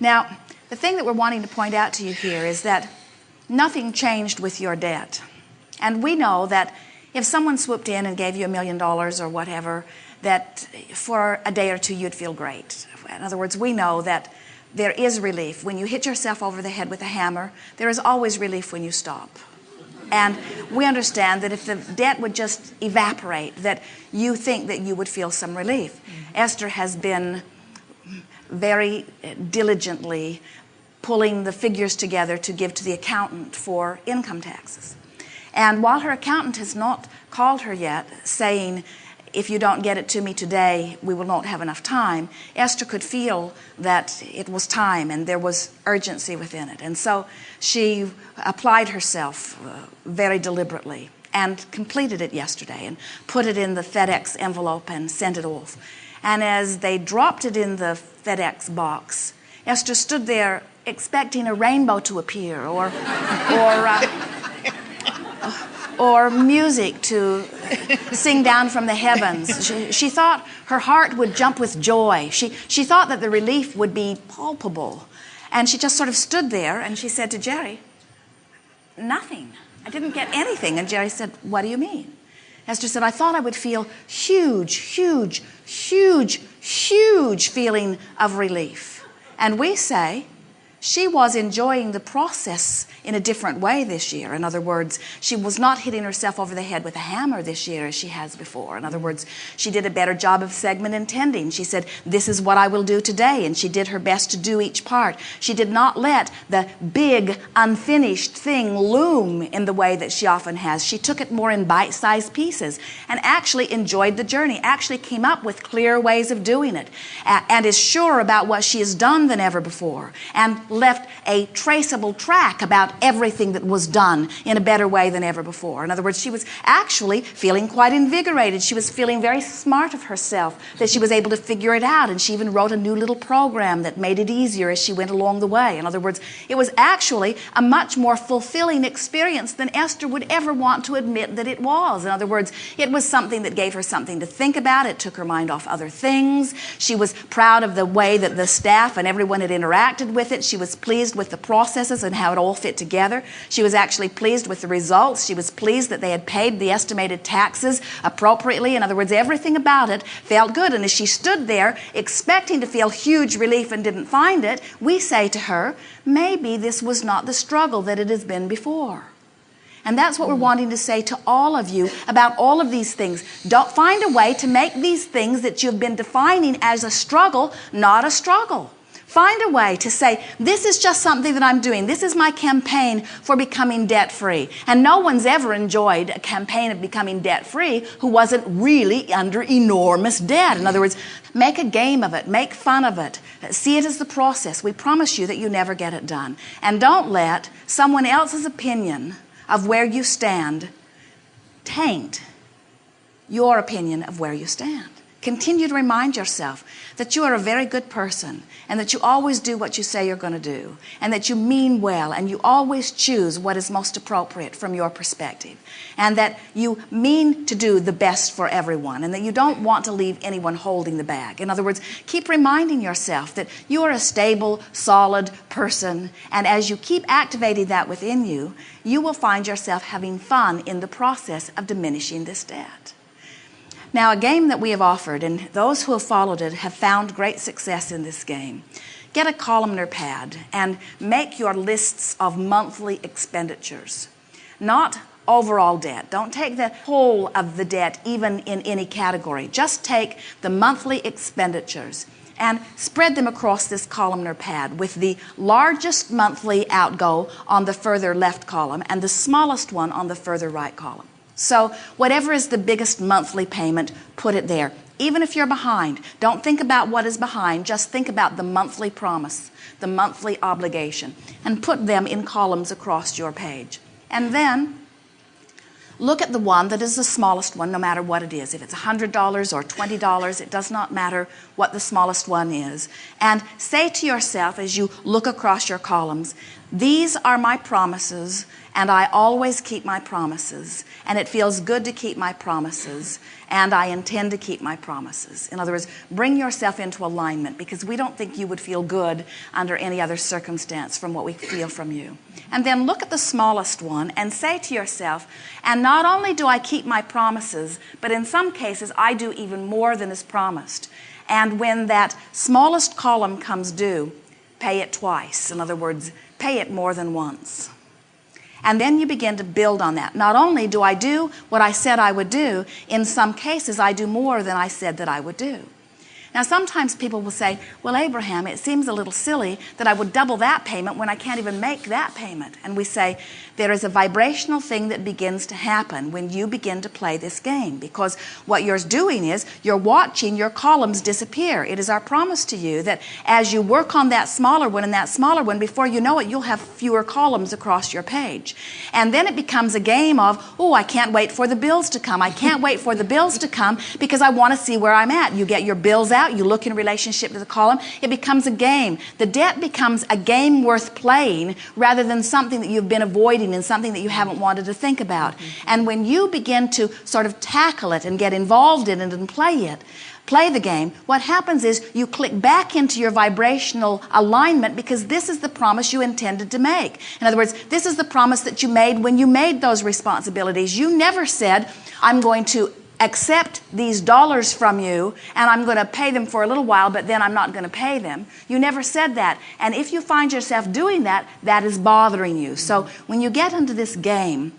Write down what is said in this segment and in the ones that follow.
Now, the thing that we're wanting to point out to you here is that nothing changed with your debt. And we know that if someone swooped in and gave you $1 million or whatever, that for a day or two you'd feel great. In other words, we know that there is relief. When you hit yourself over the head with a hammer, there is always relief when you stop. And we understand that if the debt would just evaporate, that you think that you would feel some relief. Esther has been very diligently pulling the figures together to give to the accountant for income taxes. And while her accountant has not called her yet, saying, if you don't get it to me today, we will not have enough time, Esther could feel that it was time and there was urgency within it. And so she applied herself very deliberately and completed it yesterday and put it in the FedEx envelope and sent it off. And as they dropped it in the FedEx box, Esther stood there expecting a rainbow to appear or music to sing down from the heavens. She thought her heart would jump with joy. She thought that the relief would be palpable. And she just sort of stood there and she said to Jerry, nothing. I didn't get anything. And Jerry said, what do you mean? Esther said, I thought I would feel huge feeling of relief. And we say, she was enjoying the process in a different way this year. In other words, she was not hitting herself over the head with a hammer this year as she has before. In other words, she did a better job of segment intending. She said, this is what I will do today. And she did her best to do each part. She did not let the big, unfinished thing loom in the way that she often has. She took it more in bite-sized pieces and actually enjoyed the journey, actually came up with clear ways of doing it, and is sure about what she has done than ever before, and left a traceable track about everything that was done in a better way than ever before. In other words, she was actually feeling quite invigorated. She was feeling very smart of herself, that she was able to figure it out, and she even wrote a new little program that made it easier as she went along the way. In other words, it was actually a much more fulfilling experience than Esther would ever want to admit that it was. In other words, it was something that gave her something to think about. It took her mind off other things. She was proud of the way that the staff and everyone had interacted with it. She was pleased with the processes and how it all fit together. She was actually pleased with the results. She was pleased that they had paid the estimated taxes appropriately. In other words, everything about it felt good. And as she stood there expecting to feel huge relief and didn't find it, we say to her, maybe this was not the struggle that it has been before. And that's what we're wanting to say to all of you about all of these things. Don't find a way to make these things that you've been defining as a struggle, not a struggle. Find a way to say, this is just something that I'm doing. This is my campaign for becoming debt-free. And no one's ever enjoyed a campaign of becoming debt-free who wasn't really under enormous debt. In other words, make a game of it. Make fun of it. See it as the process. We promise you that you never get it done. And don't let someone else's opinion of where you stand taint your opinion of where you stand. Continue to remind yourself that you are a very good person and that you always do what you say you're going to do and that you mean well and you always choose what is most appropriate from your perspective and that you mean to do the best for everyone and that you don't want to leave anyone holding the bag. In other words, keep reminding yourself that you are a stable, solid person, and as you keep activating that within you, you will find yourself having fun in the process of diminishing this debt. Now, a game that we have offered, and those who have followed it have found great success in this game. Get a columnar pad and make your lists of monthly expenditures, not overall debt. Don't take the whole of the debt, even in any category. Just take the monthly expenditures and spread them across this columnar pad with the largest monthly outgo on the further left column and the smallest one on the further right column. So whatever is the biggest monthly payment, put it there. Even if you're behind, don't think about what is behind. Just think about the monthly promise, the monthly obligation, and put them in columns across your page. And then look at the one that is the smallest one, no matter what it is. If it's $100 or $20, it does not matter what the smallest one is. And say to yourself as you look across your columns, These are my promises, and I always keep my promises, and it feels good to keep my promises, and I intend to keep my promises. In other words, bring yourself into alignment, because we don't think you would feel good under any other circumstance from what we feel from you. And then look at the smallest one and say to yourself, and not only do I keep my promises, but in some cases I do even more than is promised. And when that smallest column comes due, pay it twice. In other words, pay it more than once. And then you begin to build on that. Not only do I do what I said I would do, in some cases I do more than I said that I would do. Now sometimes people will say, well, Abraham, it seems a little silly that I would double that payment when I can't even make that payment. And we say, there is a vibrational thing that begins to happen when you begin to play this game, because what you're doing is you're watching your columns disappear. It is our promise to you that as you work on that smaller one and that smaller one, before you know it, you'll have fewer columns across your page. And then it becomes a game of, oh, I can't wait for the bills to come. I can't wait for the bills to come because I want to see where I'm at. You get your bills out, you look in relationship to the column, it becomes a game. The debt becomes a game worth playing rather than something that you've been avoiding and something that you haven't wanted to think about. And when you begin to sort of tackle it and get involved in it and play the game, what happens is you click back into your vibrational alignment, because this is the promise you intended to make. In other words, this is the promise that you made when you made those responsibilities. You never said, I'm going to accept these dollars from you and I'm going to pay them for a little while, but then I'm not going to pay them. You never said that. And if you find yourself doing that, that is bothering you. So when you get into this game,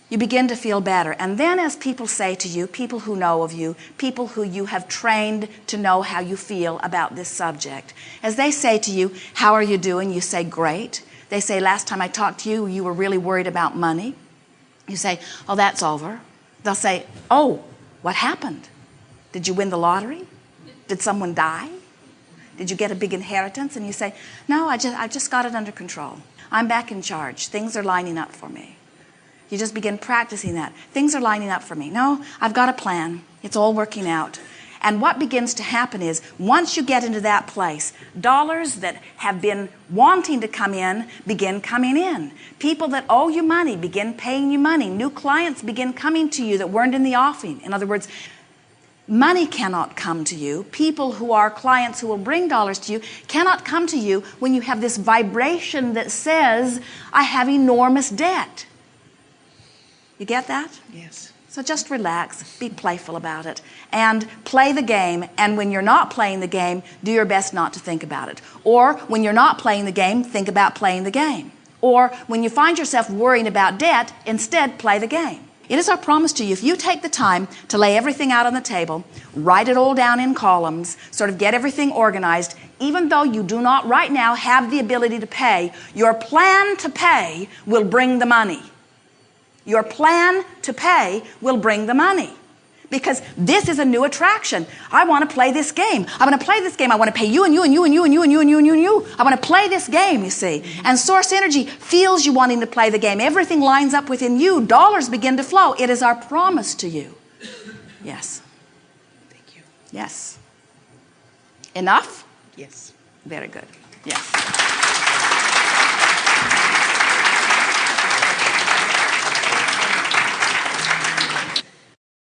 you begin to feel better. And then as people say to you, people who know of you, people who you have trained to know how you feel about this subject, as they say to you, how are you doing? You say, great. They say, last time I talked to you, you were really worried about money. You say, oh, that's over. They'll say, oh, what happened? Did you win the lottery? Did someone die? Did you get a big inheritance? And you say, no, I just got it under control. I'm back in charge. Things are lining up for me. You just begin practicing that. Things are lining up for me. No, I've got a plan. It's all working out. And what begins to happen is, once you get into that place, dollars that have been wanting to come in begin coming in. People that owe you money begin paying you money. New clients begin coming to you that weren't in the offing. In other words, money cannot come to you. People who are clients who will bring dollars to you cannot come to you when you have this vibration that says, I have enormous debt. You get that? Yes. So just relax, be playful about it, and play the game. And when you're not playing the game, do your best not to think about it. Or when you're not playing the game, think about playing the game. Or when you find yourself worrying about debt, instead play the game. It is our promise to you, if you take the time to lay everything out on the table, write it all down in columns, sort of get everything organized, even though you do not right now have the ability to pay, your plan to pay will bring the money. Your plan to pay will bring the money. Because this is a new attraction. I want to play this game. I want to play this game. I want to pay you and you and you and you and you and you and you and you and you. I want to play this game, you see. And source energy feels you wanting to play the game. Everything lines up within you. Dollars begin to flow. It is our promise to you. Yes. Thank you. Yes. Enough? Yes. Very good. Yes.